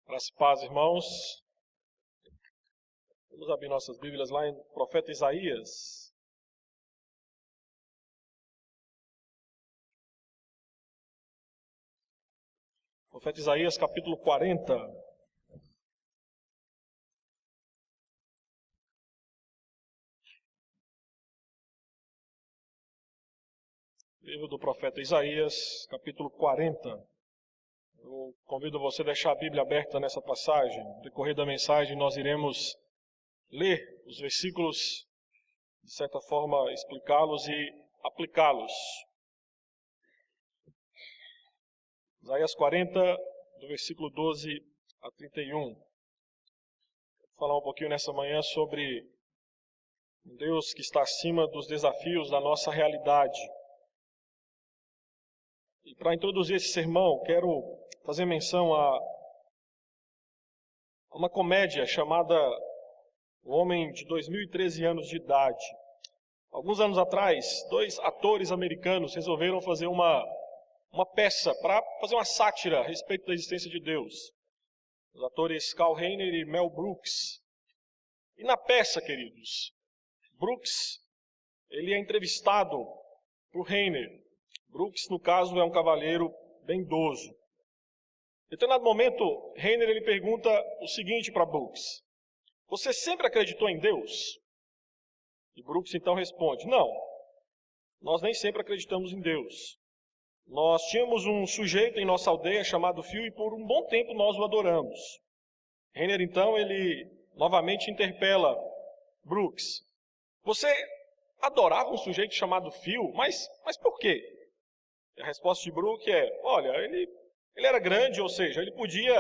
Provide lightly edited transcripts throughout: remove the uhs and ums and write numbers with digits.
Graças e paz, irmãos. Vamos abrir nossas Bíblias lá em profeta Isaías. Profeta Isaías, capítulo 40. Livro do profeta Isaías, capítulo 40. Eu convido você a deixar a Bíblia aberta nessa passagem. No decorrer da mensagem nós iremos ler os versículos, de certa forma explicá-los e aplicá-los. Isaías 40, do versículo 12 a 31. Vou falar um pouquinho nessa manhã sobre um Deus que está acima dos desafios da nossa realidade. E para introduzir esse sermão, quero fazer menção a uma comédia chamada O Homem de 2013 anos de idade. Alguns anos atrás, dois atores americanos resolveram fazer uma peça para fazer uma sátira a respeito da existência de Deus. Os atores Carl Reiner e Mel Brooks. E na peça, queridos, Brooks, ele é entrevistado por Reiner. Brooks, no caso, é um cavalheiro bem idoso. Em determinado momento, Reiner ele pergunta o seguinte para Brooks: você sempre acreditou em Deus? E Brooks então responde: não, nós nem sempre acreditamos em Deus. Nós tínhamos um sujeito em nossa aldeia chamado Phil e por um bom tempo nós o adoramos. Reiner então, ele novamente interpela Brooks: você adorava um sujeito chamado Phil, mas por quê? E a resposta de Brooks é: olha, ele era grande, ou seja, ele podia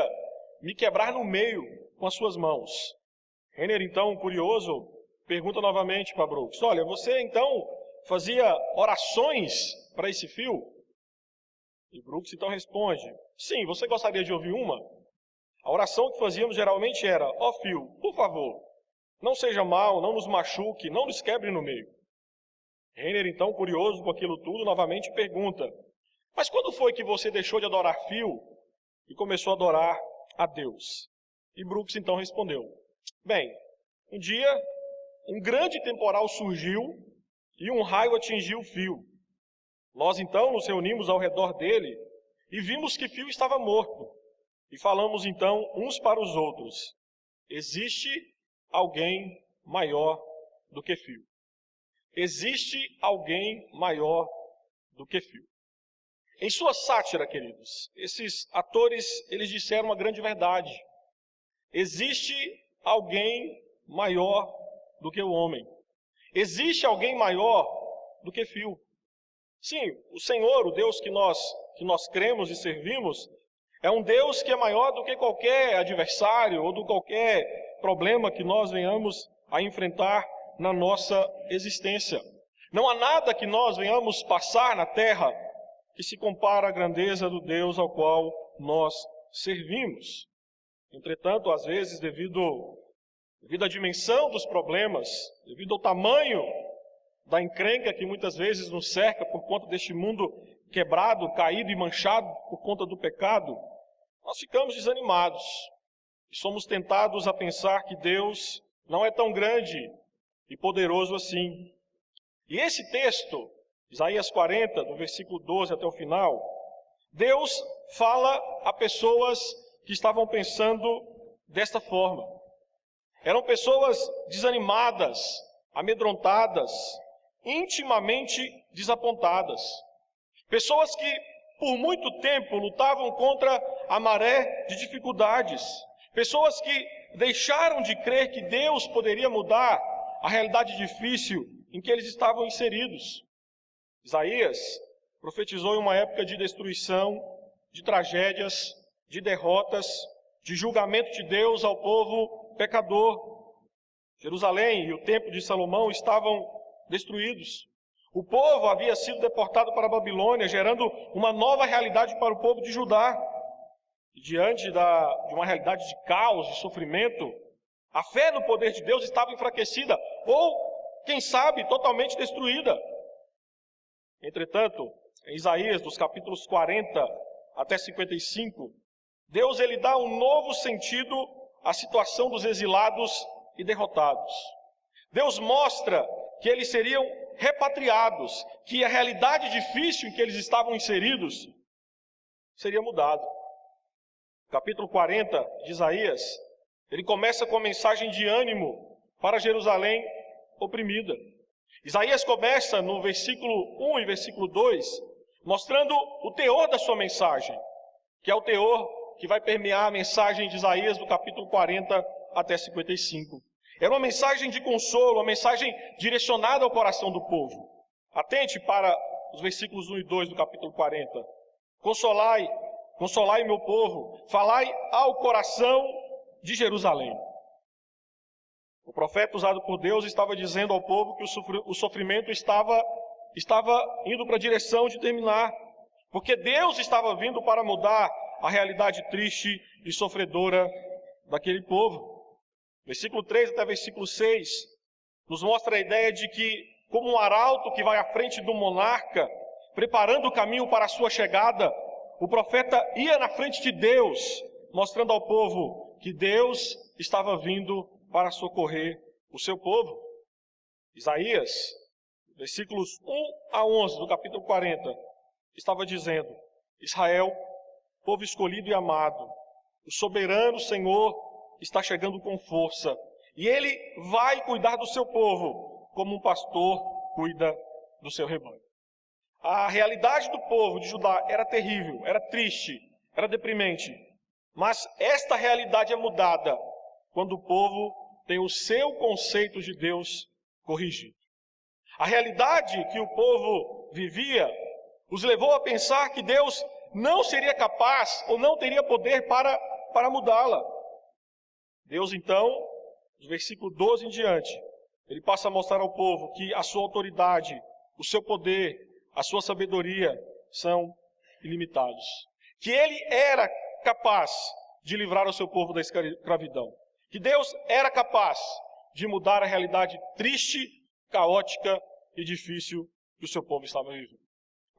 me quebrar no meio com as suas mãos. Reiner então, curioso, pergunta novamente para Brooks: olha, você então fazia orações para esse Phil? E Brooks então responde: sim, você gostaria de ouvir uma? A oração que fazíamos geralmente era: ó Phil, por favor, não seja mal, não nos machuque, não nos quebre no meio. Reiner então, curioso com aquilo tudo, novamente pergunta: mas quando foi que você deixou de adorar Phil e começou a adorar a Deus? E Brooks então respondeu: bem, um dia um grande temporal surgiu e um raio atingiu Phil. Nós então nos reunimos ao redor dele e vimos que Phil estava morto. E falamos então uns para os outros: existe alguém maior do que Phil. Existe alguém maior do que Phil. Em sua sátira, queridos, esses atores, eles disseram uma grande verdade. Existe alguém maior do que o homem. Existe alguém maior do que Phil. Sim, o Senhor, o Deus que nós cremos e servimos, é um Deus que é maior do que qualquer adversário ou do qualquer problema que nós venhamos a enfrentar na nossa existência. Não há nada que nós venhamos passar na terra que se compara à grandeza do Deus ao qual nós servimos. Entretanto, às vezes, devido à dimensão dos problemas, devido ao tamanho da encrenca que muitas vezes nos cerca por conta deste mundo quebrado, caído e manchado por conta do pecado, nós ficamos desanimados e somos tentados a pensar que Deus não é tão grande e poderoso assim. E esse texto, Isaías 40, do versículo 12 até o final, Deus fala a pessoas que estavam pensando desta forma. Eram pessoas desanimadas, amedrontadas, intimamente desapontadas. Pessoas que por muito tempo lutavam contra a maré de dificuldades. Pessoas que deixaram de crer que Deus poderia mudar a realidade difícil em que eles estavam inseridos. Isaías profetizou em uma época de destruição, de tragédias, de derrotas, de julgamento de Deus ao povo pecador. Jerusalém e o templo de Salomão estavam destruídos. O povo havia sido deportado para a Babilônia, gerando uma nova realidade para o povo de Judá. E diante de uma realidade de caos, de sofrimento, a fé no poder de Deus estava enfraquecida, ou, quem sabe, totalmente destruída. Entretanto, em Isaías, dos capítulos 40 até 55, Deus ele dá um novo sentido à situação dos exilados e derrotados. Deus mostra que eles seriam repatriados, que a realidade difícil em que eles estavam inseridos seria mudada. Capítulo 40 de Isaías, ele começa com a mensagem de ânimo para Jerusalém oprimida. Isaías começa no versículo 1 e versículo 2, mostrando o teor da sua mensagem, que é o teor que vai permear a mensagem de Isaías do capítulo 40 até 55. Era uma mensagem de consolo, uma mensagem direcionada ao coração do povo. Atente para os versículos 1 e 2 do capítulo 40. Consolai meu povo, falai ao coração de Jerusalém. O profeta usado por Deus estava dizendo ao povo que o sofrimento estava indo para a direção de terminar, porque Deus estava vindo para mudar a realidade triste e sofredora daquele povo. Versículo 3 até versículo 6 nos mostra a ideia de que, como um arauto que vai à frente do monarca, preparando o caminho para a sua chegada, o profeta ia na frente de Deus, mostrando ao povo que Deus estava vindo para socorrer o seu povo. Isaías, versículos 1 a 11 do capítulo 40, estava dizendo: Israel, povo escolhido e amado, o soberano Senhor está chegando com força, e Ele vai cuidar do seu povo, como um pastor cuida do seu rebanho. A realidade do povo de Judá era terrível, era triste, era deprimente, mas esta realidade é mudada quando o povo tem o seu conceito de Deus corrigido. A realidade que o povo vivia os levou a pensar que Deus não seria capaz ou não teria poder para mudá-la. Deus, então, do versículo 12 em diante, ele passa a mostrar ao povo que a sua autoridade, o seu poder, a sua sabedoria são ilimitados. Que ele era capaz de livrar o seu povo da escravidão. Que Deus era capaz de mudar a realidade triste, caótica e difícil que o seu povo estava vivendo.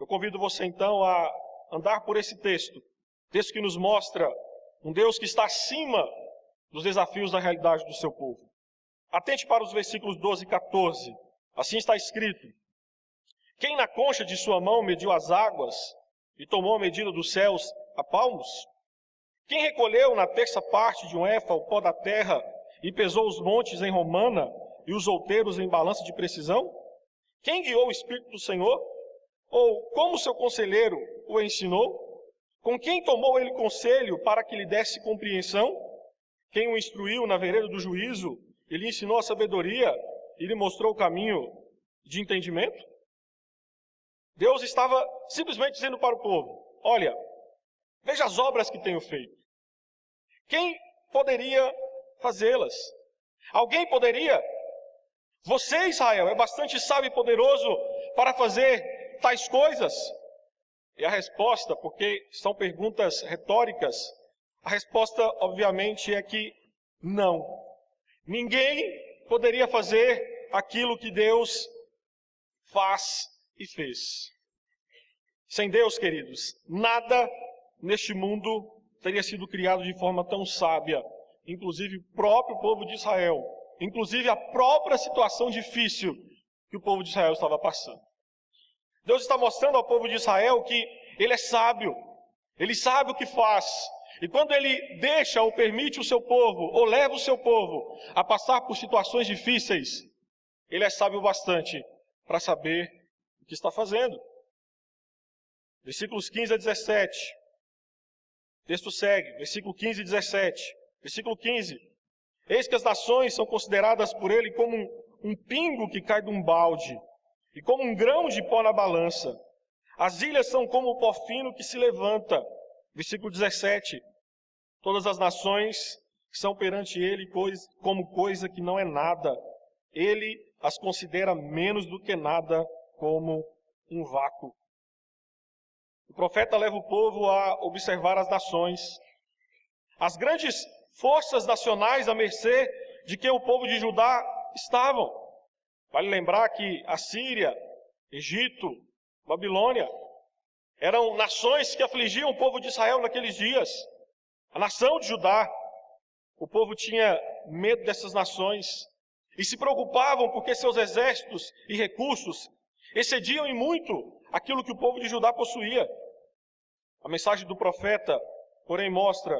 Eu convido você, então, a andar por esse texto que nos mostra um Deus que está acima dos desafios da realidade do seu povo. Atente para os versículos 12 e 14. Assim está escrito: Quem na concha de sua mão mediu as águas e tomou a medida dos céus a palmos? Quem recolheu na terça parte de um éfa o pó da terra e pesou os montes em romana e os outeiros em balança de precisão? Quem guiou o Espírito do Senhor? Ou como seu conselheiro o ensinou? Com quem tomou ele conselho para que lhe desse compreensão? Quem o instruiu na vereda do juízo, e lhe ensinou a sabedoria e lhe mostrou o caminho de entendimento? Deus estava simplesmente dizendo para o povo: olha, veja as obras que tenho feito. Quem poderia fazê-las? Alguém poderia? Você, Israel, é bastante sábio e poderoso para fazer tais coisas? E a resposta, porque são perguntas retóricas, a resposta, obviamente, é que não. Ninguém poderia fazer aquilo que Deus faz e fez. Sem Deus, queridos, nada neste mundo teria sido criado de forma tão sábia. Inclusive o próprio povo de Israel. Inclusive a própria situação difícil que o povo de Israel estava passando. Deus está mostrando ao povo de Israel que Ele é sábio. Ele sabe o que faz. E quando Ele deixa ou permite o seu povo, ou leva o seu povo a passar por situações difíceis, Ele é sábio bastante para saber o que está fazendo. Versículos 15 a 17. O texto segue, versículo 15 e 17. Versículo 15. Eis que as nações são consideradas por Ele como um pingo que cai de um balde, e como um grão de pó na balança. As ilhas são como o pó fino que se levanta. Versículo 17. Todas as nações são perante Ele como coisa que não é nada. Ele as considera menos do que nada, como um vácuo. O profeta leva o povo a observar as nações. As grandes forças nacionais à mercê de quem o povo de Judá estavam. Vale lembrar que a Síria, Egito, Babilônia eram nações que afligiam o povo de Israel naqueles dias. A nação de Judá, o povo tinha medo dessas nações e se preocupavam porque seus exércitos e recursos excediam em muito aquilo que o povo de Judá possuía. A mensagem do profeta, porém, mostra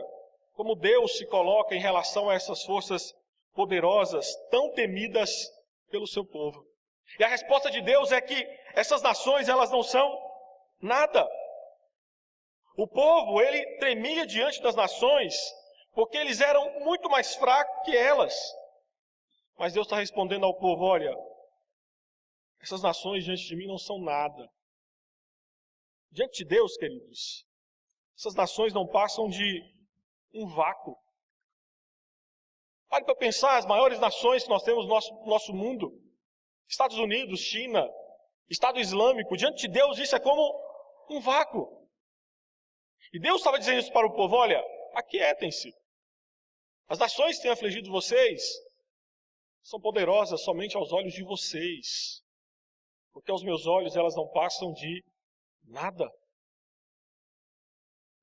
como Deus se coloca em relação a essas forças poderosas, tão temidas pelo seu povo. E a resposta de Deus é que essas nações, elas não são nada. O povo, ele tremia diante das nações, porque eles eram muito mais fracos que elas. Mas Deus está respondendo ao povo: olha, essas nações diante de mim não são nada. Diante de Deus, queridos, essas nações não passam de um vácuo. Pare para pensar, as maiores nações que nós temos no nosso mundo, Estados Unidos, China, Estado Islâmico, diante de Deus isso é como um vácuo. E Deus estava dizendo isso para o povo: olha, aquietem-se. As nações que têm afligido vocês são poderosas somente aos olhos de vocês, porque aos meus olhos elas não passam de nada.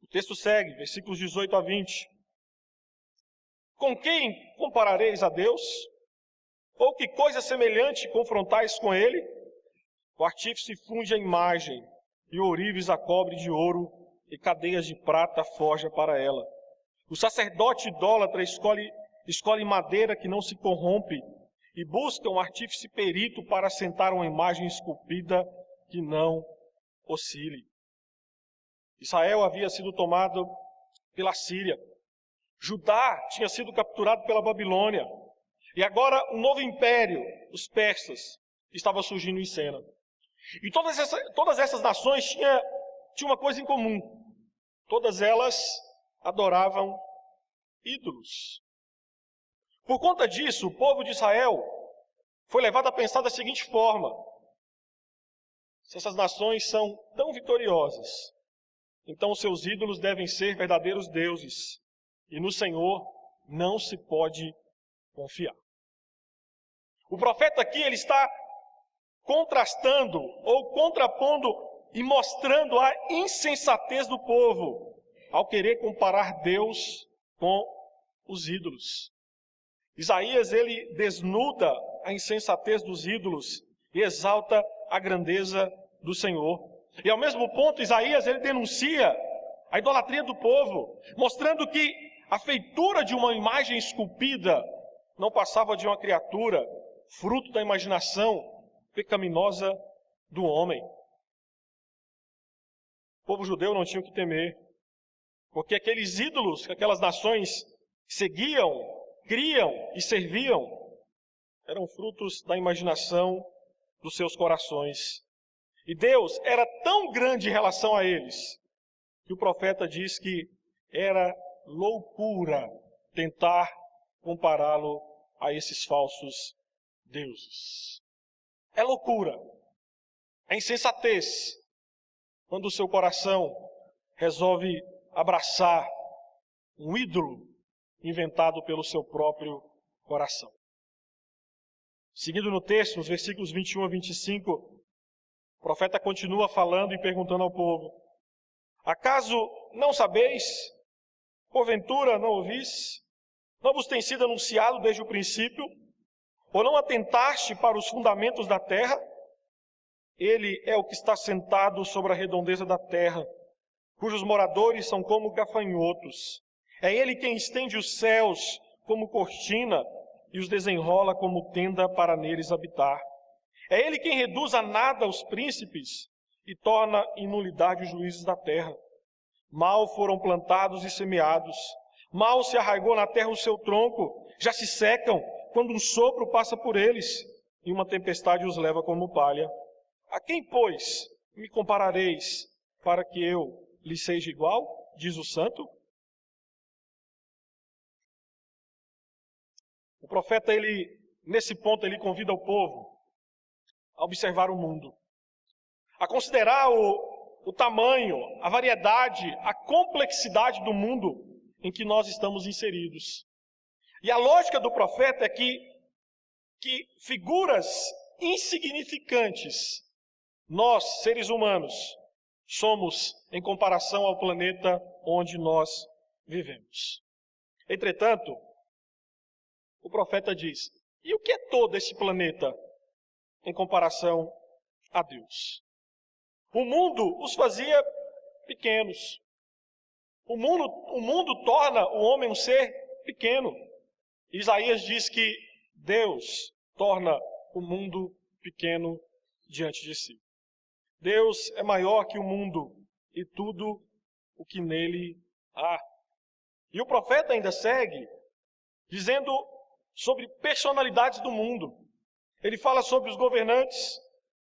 O texto segue, versículos 18 a 20. Com quem comparareis a Deus? Ou que coisa semelhante confrontais com ele? O artífice funde a imagem, e o ourives a cobre de ouro, e cadeias de prata forja para ela. O sacerdote idólatra escolhe madeira que não se corrompe, e busca um artífice perito para assentar uma imagem esculpida que não oscile. Israel havia sido tomado pela Síria. Judá tinha sido capturado pela Babilônia. E agora um novo império, os persas, estava surgindo em cena. E todas essas nações tinham uma coisa em comum. Todas elas adoravam ídolos. Por conta disso, o povo de Israel foi levado a pensar da seguinte forma: se essas nações são tão vitoriosas, então os seus ídolos devem ser verdadeiros deuses, e no Senhor não se pode confiar. O profeta aqui, ele está contrastando ou contrapondo e mostrando a insensatez do povo ao querer comparar Deus com os ídolos. Isaías, ele desnuda a insensatez dos ídolos e exalta a grandeza do Senhor. E ao mesmo ponto, Isaías, ele denuncia a idolatria do povo, mostrando que a feitura de uma imagem esculpida não passava de uma criatura, fruto da imaginação pecaminosa do homem. O povo judeu não tinha o que temer, porque aqueles ídolos que aquelas nações seguiam, criam e serviam, eram frutos da imaginação dos seus corações. E Deus era tão grande em relação a eles, que o profeta diz que era loucura tentar compará-lo a esses falsos deuses. É loucura, é insensatez, quando o seu coração resolve abraçar um ídolo inventado pelo seu próprio coração. Seguindo no texto, nos versículos 21 a 25, o profeta continua falando e perguntando ao povo: acaso não sabeis? Porventura não ouvis? Não vos tem sido anunciado desde o princípio? Ou não atentaste para os fundamentos da terra? Ele é o que está sentado sobre a redondeza da terra, cujos moradores são como gafanhotos. É ele quem estende os céus como cortina e os desenrola como tenda para neles habitar. É ele quem reduz a nada os príncipes e torna em nulidade os juízes da terra. Mal foram plantados e semeados, mal se arraigou na terra o seu tronco, já se secam quando um sopro passa por eles e uma tempestade os leva como palha. A quem, pois, me comparareis para que eu lhe seja igual? Diz o santo. O profeta, nesse ponto, ele convida o povo a observar o mundo, a considerar o tamanho, a variedade, a complexidade do mundo em que nós estamos inseridos. E a lógica do profeta é que figuras insignificantes, nós, seres humanos, somos em comparação ao planeta onde nós vivemos. Entretanto, o profeta diz: e o que é todo esse planeta em comparação a Deus? O mundo os fazia pequenos. O mundo torna o homem um ser pequeno. Isaías diz que Deus torna o mundo pequeno diante de si. Deus é maior que o mundo e tudo o que nele há. E o profeta ainda segue dizendo sobre personalidades do mundo. Ele fala sobre os governantes,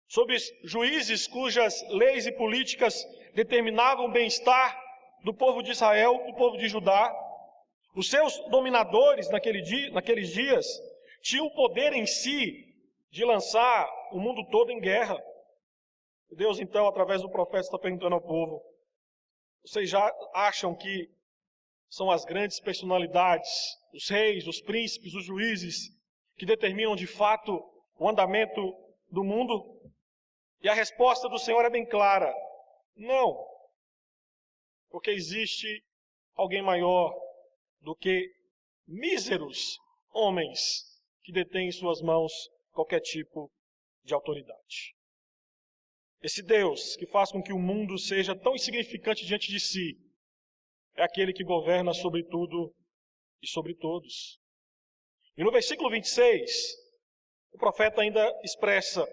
sobre os juízes cujas leis e políticas determinavam o bem-estar do povo de Israel, do povo de Judá. Os seus dominadores naqueles dias tinham o poder em si de lançar o mundo todo em guerra. Deus, então, através do profeta, está perguntando ao povo: vocês já acham que são as grandes personalidades, os reis, os príncipes, os juízes, que determinam de fato o andamento do mundo? E a resposta do Senhor é bem clara: não. Porque existe alguém maior do que míseros homens que detêm em suas mãos qualquer tipo de autoridade. Esse Deus que faz com que o mundo seja tão insignificante diante de si é aquele que governa sobre tudo e sobre todos. E no versículo 26, o profeta ainda expressa: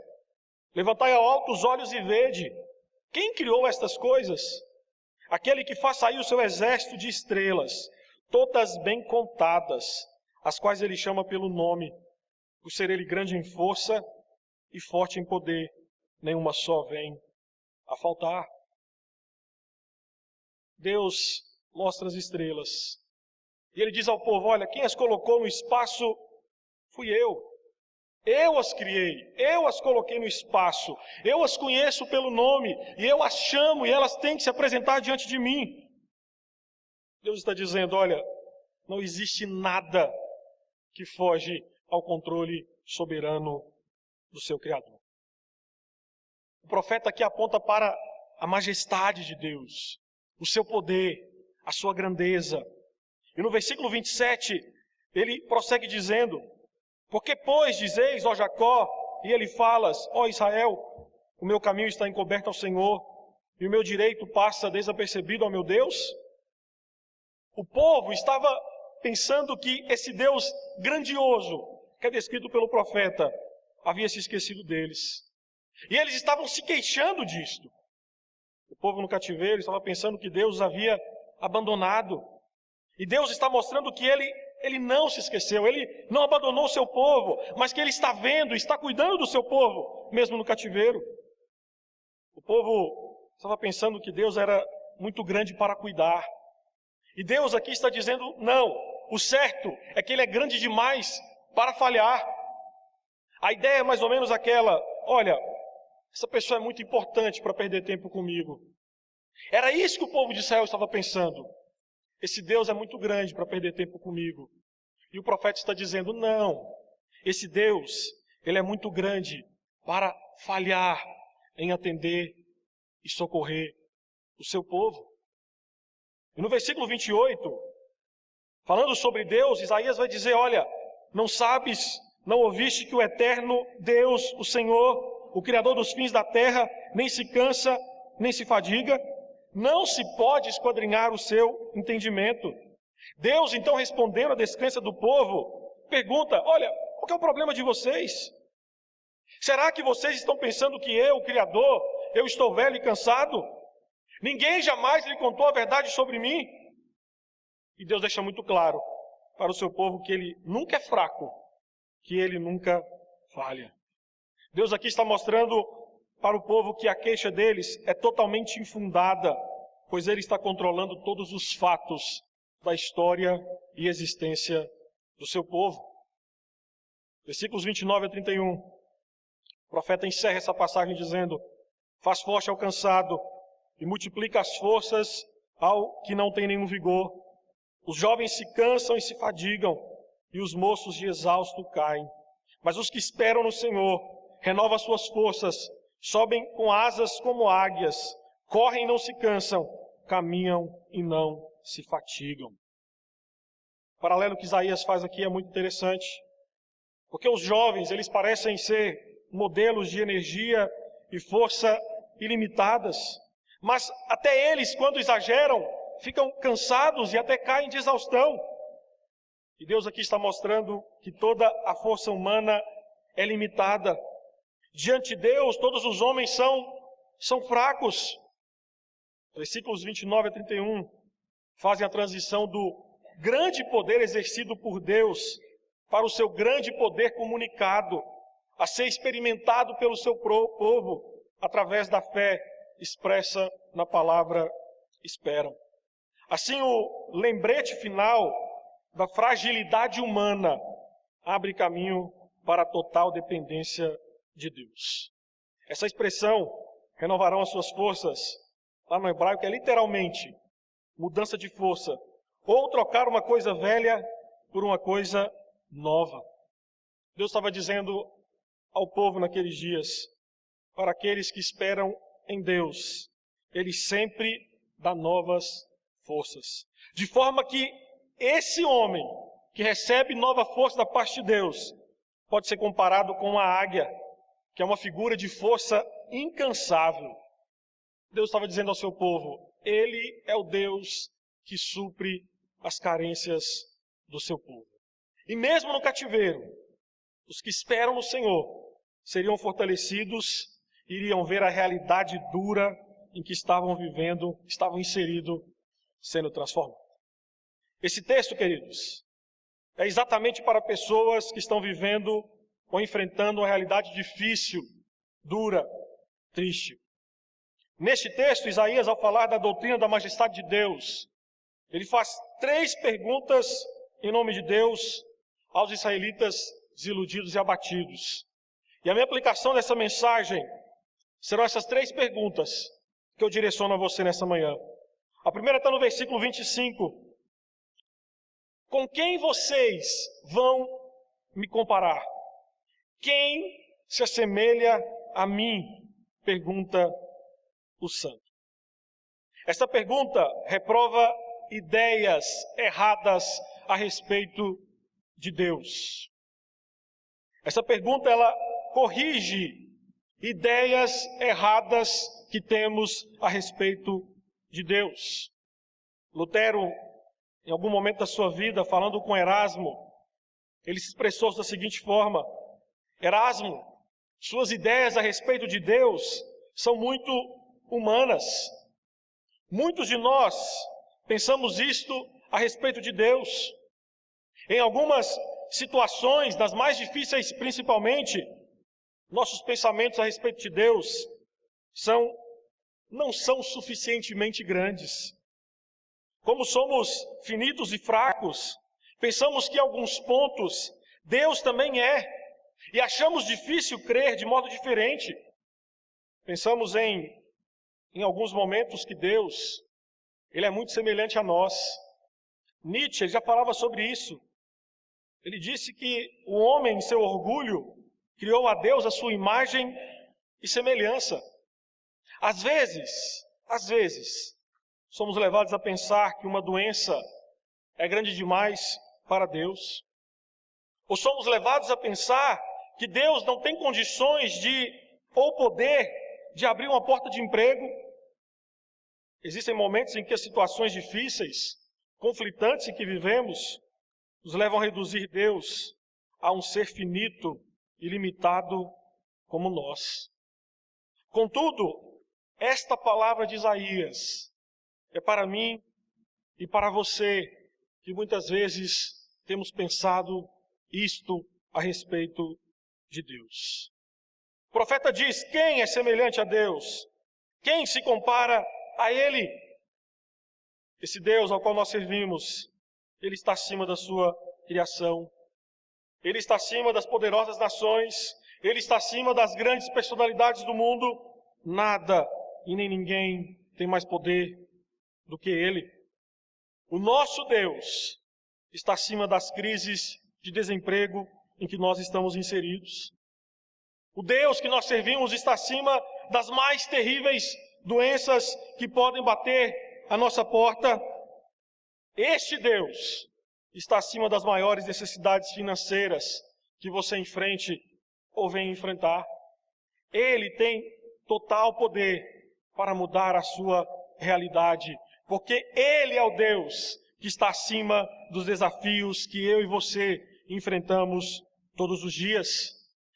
levantai ao alto os olhos e vede, quem criou estas coisas? Aquele que faz sair o seu exército de estrelas, todas bem contadas, as quais ele chama pelo nome, por ser ele grande em força e forte em poder, nenhuma só vem a faltar. Deus mostra as estrelas, e ele diz ao povo: olha, quem as colocou no espaço fui eu. Eu as criei, eu as coloquei no espaço, eu as conheço pelo nome, e eu as chamo, e elas têm que se apresentar diante de mim. Deus está dizendo: olha, não existe nada que foge ao controle soberano do seu Criador. O profeta aqui aponta para a majestade de Deus, o seu poder, a sua grandeza. E no versículo 27, ele prossegue dizendo: porque, pois, dizeis, ó Jacó, e ele falas, ó Israel, o meu caminho está encoberto ao Senhor, e o meu direito passa desapercebido ao meu Deus? O povo estava pensando que esse Deus grandioso, que é descrito pelo profeta, havia se esquecido deles. E eles estavam se queixando disto. O povo no cativeiro estava pensando que Deus os havia abandonado. E Deus está mostrando que Ele não se esqueceu, Ele não abandonou o seu povo, mas que Ele está vendo, está cuidando do seu povo, mesmo no cativeiro. O povo estava pensando que Deus era muito grande para cuidar. E Deus aqui está dizendo: não, o certo é que Ele é grande demais para falhar. A ideia é mais ou menos aquela: olha, essa pessoa é muito importante para perder tempo comigo. Era isso que o povo de Israel estava pensando. Esse Deus é muito grande para perder tempo comigo. E o profeta está dizendo: não, esse Deus, Ele é muito grande para falhar em atender e socorrer o seu povo. E no versículo 28, falando sobre Deus, Isaías vai dizer: olha, não sabes, não ouviste que o eterno Deus, o Senhor, o Criador dos fins da terra, nem se cansa, nem se fadiga? Não se pode esquadrinhar o seu entendimento. Deus, então, respondendo à descrença do povo, pergunta: olha, qual que é o problema de vocês? Será que vocês estão pensando que eu, o Criador, eu estou velho e cansado? Ninguém jamais lhe contou a verdade sobre mim? E Deus deixa muito claro para o seu povo que Ele nunca é fraco, que Ele nunca falha. Deus aqui está mostrando para o povo que a queixa deles é totalmente infundada, pois Ele está controlando todos os fatos da história e existência do seu povo. Versículos 29 a 31. O profeta encerra essa passagem dizendo: faz forte ao cansado e multiplica as forças ao que não tem nenhum vigor. Os jovens se cansam e se fadigam, e os moços de exausto caem. Mas os que esperam no Senhor renovam as suas forças, sobem com asas como águias, correm e não se cansam, caminham e não se fatigam. O paralelo que Isaías faz aqui é muito interessante, porque os jovens, eles parecem ser modelos de energia e força ilimitadas, mas até eles, quando exageram, ficam cansados e até caem de exaustão. E Deus aqui está mostrando que toda a força humana é limitada. Diante de Deus, todos os homens são fracos. Versículos 29 a 31 fazem a transição do grande poder exercido por Deus para o seu grande poder comunicado, a ser experimentado pelo seu povo através da fé expressa na palavra esperam. Assim, o lembrete final da fragilidade humana abre caminho para a total dependência de Deus. Essa expressão, renovarão as suas forças, lá no hebraico é literalmente mudança de força, ou trocar uma coisa velha por uma coisa nova. Deus estava dizendo ao povo naqueles dias, para aqueles que esperam em Deus, Ele sempre dá novas forças. De forma que esse homem que recebe nova força da parte de Deus pode ser comparado com uma águia, que é uma figura de força incansável. Deus estava dizendo ao seu povo, Ele é o Deus que supre as carências do seu povo. E mesmo no cativeiro, os que esperam no Senhor seriam fortalecidos, iriam ver a realidade dura em que estavam vivendo, estavam inseridos, sendo transformados. Esse texto, queridos, é exatamente para pessoas que estão vivendo ou enfrentando uma realidade difícil, dura, triste. Neste texto, Isaías, ao falar da doutrina da majestade de Deus, ele faz 3 perguntas em nome de Deus aos israelitas desiludidos e abatidos. E a minha aplicação dessa mensagem serão essas 3 perguntas que eu direciono a você nessa manhã. A primeira está no versículo 25. Com quem vocês vão me comparar? Quem se assemelha a mim? Pergunta o santo. Essa pergunta reprova ideias erradas a respeito de Deus. Essa pergunta, ela corrige ideias erradas que temos a respeito de Deus. Lutero, em algum momento da sua vida, falando com Erasmo, ele se expressou da seguinte forma: Erasmo, suas ideias a respeito de Deus são muito humanas. Muitos de nós pensamos isto a respeito de Deus. Em algumas situações, das mais difíceis principalmente, nossos pensamentos a respeito de Deus não são suficientemente grandes. Como somos finitos e fracos, pensamos que em alguns pontos Deus também é, e achamos difícil crer de modo diferente. Pensamos em alguns momentos que Deus, Ele é muito semelhante a nós. Nietzsche, ele já falava sobre isso. Ele disse que o homem, em seu orgulho, criou a Deus a sua imagem e semelhança. Às vezes, somos levados a pensar que uma doença é grande demais para Deus. Ou somos levados a pensar que Deus não tem condições ou poder de abrir uma porta de emprego. Existem momentos em que as situações difíceis, conflitantes em que vivemos, nos levam a reduzir Deus a um ser finito e limitado como nós. Contudo, esta palavra de Isaías é para mim e para você, que muitas vezes temos pensado isto a respeito de Deus. O profeta diz: quem é semelhante a Deus? Quem se compara a Ele? Esse Deus ao qual nós servimos, Ele está acima da sua criação. Ele está acima das poderosas nações. Ele está acima das grandes personalidades do mundo. Nada e nem ninguém tem mais poder do que Ele. O nosso Deus está acima das crises de desemprego em que nós estamos inseridos. O Deus que nós servimos está acima das mais terríveis doenças que podem bater à nossa porta. Este Deus está acima das maiores necessidades financeiras que você enfrente ou venha enfrentar. Ele tem total poder para mudar a sua realidade, porque Ele é o Deus que está acima dos desafios que eu e você enfrentamos todos os dias.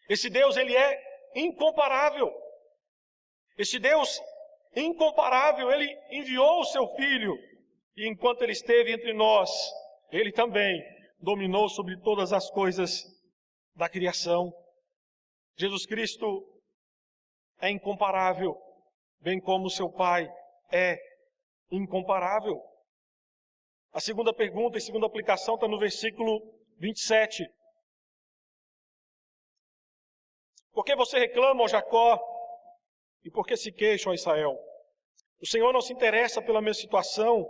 Esse Deus, Ele é incomparável. Esse Deus incomparável, Ele enviou o seu Filho, e enquanto Ele esteve entre nós, Ele também dominou sobre todas as coisas da criação. Jesus Cristo é incomparável, bem como seu Pai é incomparável. A segunda pergunta e segunda aplicação está no versículo 27. Por que você reclama, ó Jacó, e por que se queixa, ó Israel? O Senhor não se interessa pela minha situação,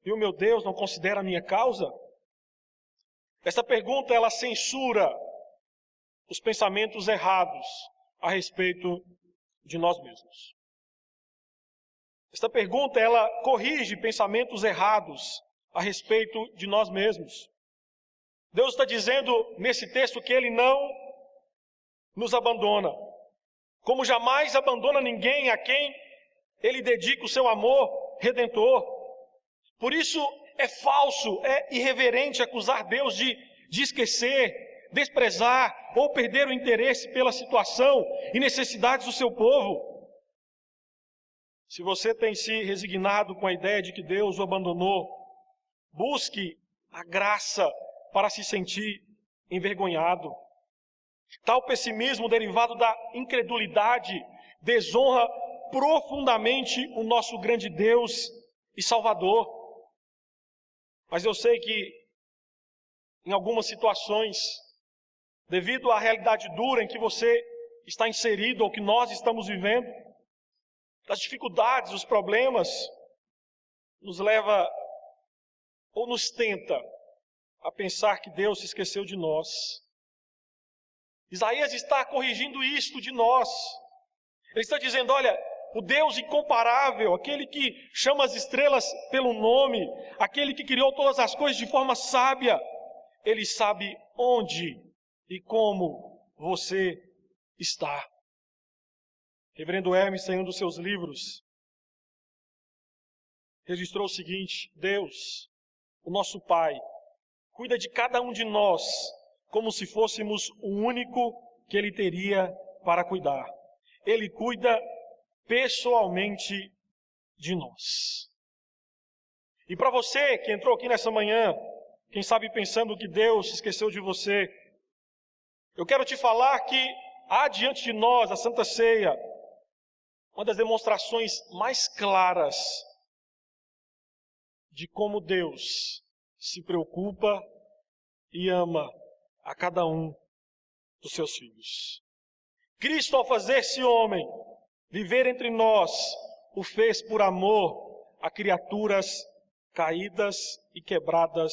e o meu Deus não considera a minha causa? Esta pergunta, ela censura os pensamentos errados a respeito de nós mesmos. Esta pergunta, ela corrige pensamentos errados a respeito de nós mesmos. Deus está dizendo nesse texto que Ele não nos abandona, como jamais abandona ninguém a quem Ele dedica o seu amor redentor. Por isso é falso, é irreverente acusar Deus de esquecer, desprezar ou perder o interesse pela situação e necessidades do seu povo. Se você tem se resignado com a ideia de que Deus o abandonou, busque a graça para se sentir envergonhado. Tal pessimismo derivado da incredulidade desonra profundamente o nosso grande Deus e Salvador. Mas eu sei que em algumas situações, devido à realidade dura em que você está inserido ou que nós estamos vivendo, as dificuldades, os problemas, nos leva ou nos tenta a pensar que Deus se esqueceu de nós. Isaías está corrigindo isto de nós. Ele está dizendo, olha, o Deus incomparável, aquele que chama as estrelas pelo nome, aquele que criou todas as coisas de forma sábia, Ele sabe onde e como você está. Reverendo Hermes, em um dos seus livros, registrou o seguinte: Deus, o nosso Pai, cuida de cada um de nós como se fôssemos o único que Ele teria para cuidar. Ele cuida pessoalmente de nós. E para você que entrou aqui nessa manhã, quem sabe pensando que Deus se esqueceu de você, eu quero te falar que há diante de nós a Santa Ceia, uma das demonstrações mais claras de como Deus se preocupa e ama a cada um dos seus filhos. Cristo, ao fazer-se homem, viver entre nós, o fez por amor a criaturas caídas e quebradas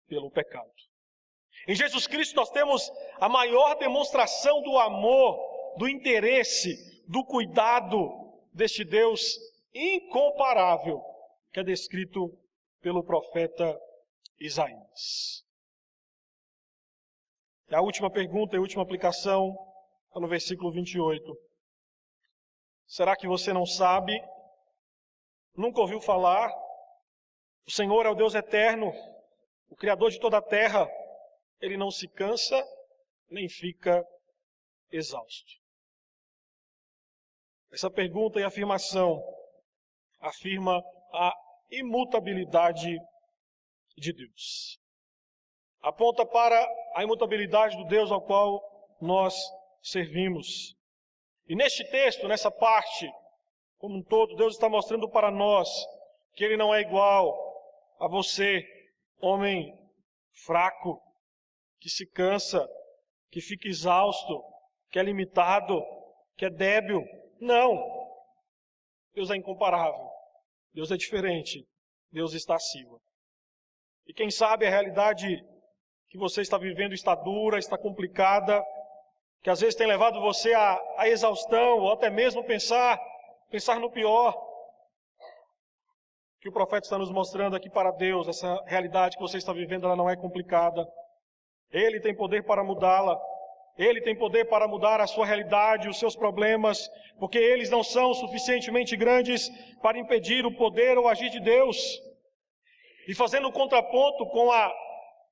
pelo pecado. Em Jesus Cristo nós temos a maior demonstração do amor, do interesse, do cuidado deste Deus incomparável que é descrito pelo profeta Isaías. E a última pergunta e a última aplicação está no versículo 28. Será que você não sabe? Nunca ouviu falar? O Senhor é o Deus eterno, o Criador de toda a terra. Ele não se cansa, nem fica exausto. Essa pergunta e afirmação afirma a imutabilidade de Deus. Aponta para a imutabilidade do Deus ao qual nós servimos. E neste texto, nessa parte, como um todo, Deus está mostrando para nós que Ele não é igual a você, homem fraco, que se cansa, que fica exausto, que é limitado, que é débil. Não. Deus é incomparável. Deus é diferente. Deus está acima. E quem sabe a realidade que você está vivendo está dura, está complicada, que às vezes tem levado você à exaustão, ou até mesmo pensar no pior. que o profeta está nos mostrando aqui para Deus, essa realidade que você está vivendo, ela não é complicada. Ele tem poder para mudá-la. Ele tem poder para mudar a sua realidade, os seus problemas, porque eles não são suficientemente grandes para impedir o poder ou agir de Deus. E fazendo um contraponto com a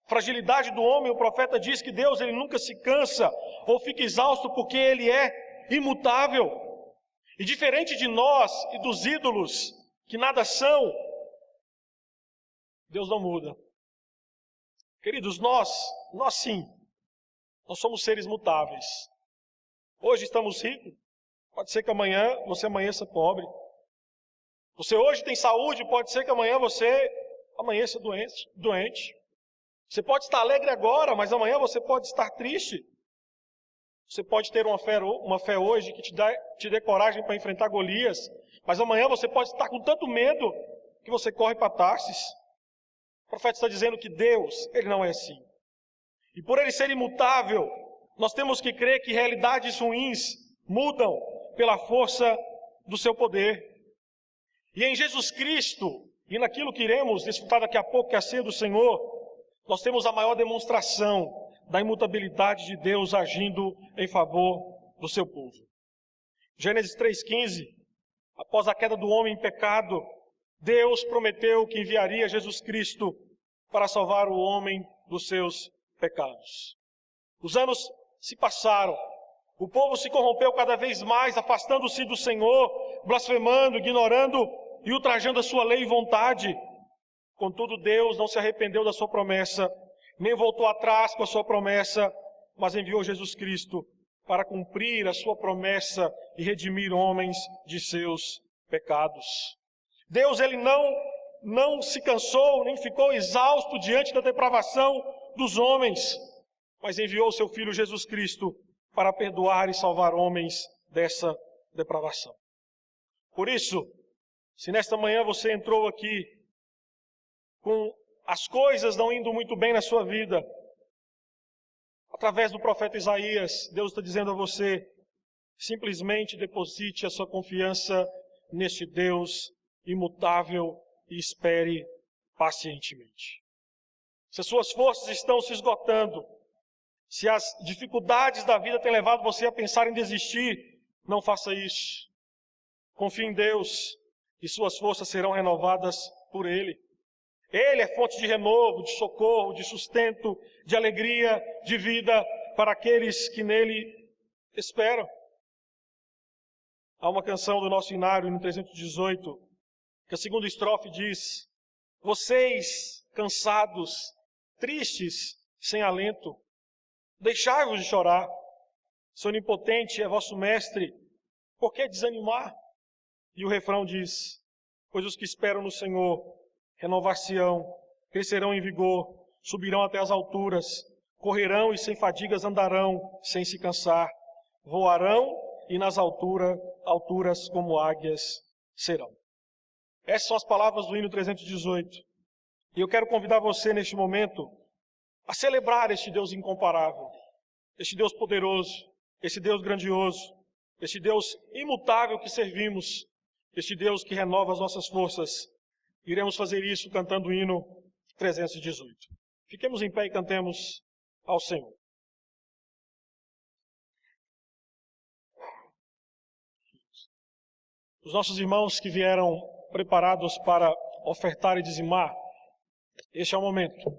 fragilidade do homem, o profeta diz que Deus ele nunca se cansa ou fica exausto porque Ele é imutável. E diferente de nós e dos ídolos, que nada são, Deus não muda. Queridos, nós sim, nós somos seres mutáveis. Hoje estamos ricos, pode ser que amanhã você amanheça pobre. Você hoje tem saúde, pode ser que amanhã você amanheça doente. Você pode estar alegre agora, mas amanhã você pode estar triste. Você pode ter uma fé hoje que te dê coragem para enfrentar Golias, mas amanhã você pode estar com tanto medo que você corre para Tarsis. O profeta está dizendo que Deus, Ele não é assim. E por Ele ser imutável, nós temos que crer que realidades ruins mudam pela força do seu poder. E em Jesus Cristo, e naquilo que iremos desfrutar daqui a pouco, que é a ceia do Senhor, nós temos a maior demonstração da imutabilidade de Deus agindo em favor do seu povo. Gênesis 3,15, após a queda do homem em pecado, Deus prometeu que enviaria Jesus Cristo para salvar o homem dos seus pecados. Os anos se passaram, o povo se corrompeu cada vez mais, afastando-se do Senhor, blasfemando, ignorando e ultrajando a sua lei e vontade. Contudo, Deus não se arrependeu da sua promessa, nem voltou atrás com a sua promessa, mas enviou Jesus Cristo para cumprir a sua promessa e redimir homens de seus pecados. Deus, Ele não se cansou, nem ficou exausto diante da depravação dos homens, mas enviou o seu Filho Jesus Cristo para perdoar e salvar homens dessa depravação. Por isso, se nesta manhã você entrou aqui com as coisas não indo muito bem na sua vida, através do profeta Isaías, Deus está dizendo a você, simplesmente deposite a sua confiança neste Deus imutável e espere pacientemente. Se as suas forças estão se esgotando, se as dificuldades da vida têm levado você a pensar em desistir, não faça isso. Confie em Deus e suas forças serão renovadas por Ele. Ele é fonte de renovo, de socorro, de sustento, de alegria, de vida para aqueles que nele esperam. Há uma canção do nosso hinário, no 318, que a segunda estrofe diz: vocês, cansados, tristes, sem alento, deixai-vos de chorar. Se onipotente é vosso mestre, por que desanimar? E o refrão diz: pois os que esperam no Senhor renovar-se-ão, crescerão em vigor, subirão até as alturas, correrão e sem fadigas andarão, sem se cansar, voarão e nas alturas como águias serão. Essas são as palavras do hino 318. E eu quero convidar você neste momento a celebrar este Deus incomparável, este Deus poderoso, este Deus grandioso, este Deus imutável que servimos, este Deus que renova as nossas forças. Iremos fazer isso cantando o hino 318. Fiquemos em pé e cantemos ao Senhor. Os nossos irmãos que vieram preparados para ofertar e dizimar, este é o momento.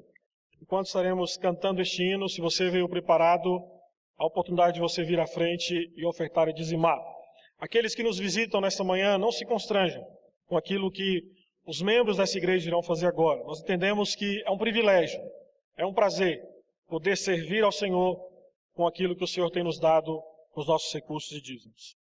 Enquanto estaremos cantando este hino, se você veio preparado, a oportunidade de você vir à frente e ofertar e dizimar. Aqueles que nos visitam nesta manhã, não se constranjam com aquilo que os membros dessa igreja irão fazer agora. Nós entendemos que é um privilégio, é um prazer poder servir ao Senhor com aquilo que o Senhor tem nos dado, com os nossos recursos e dízimos.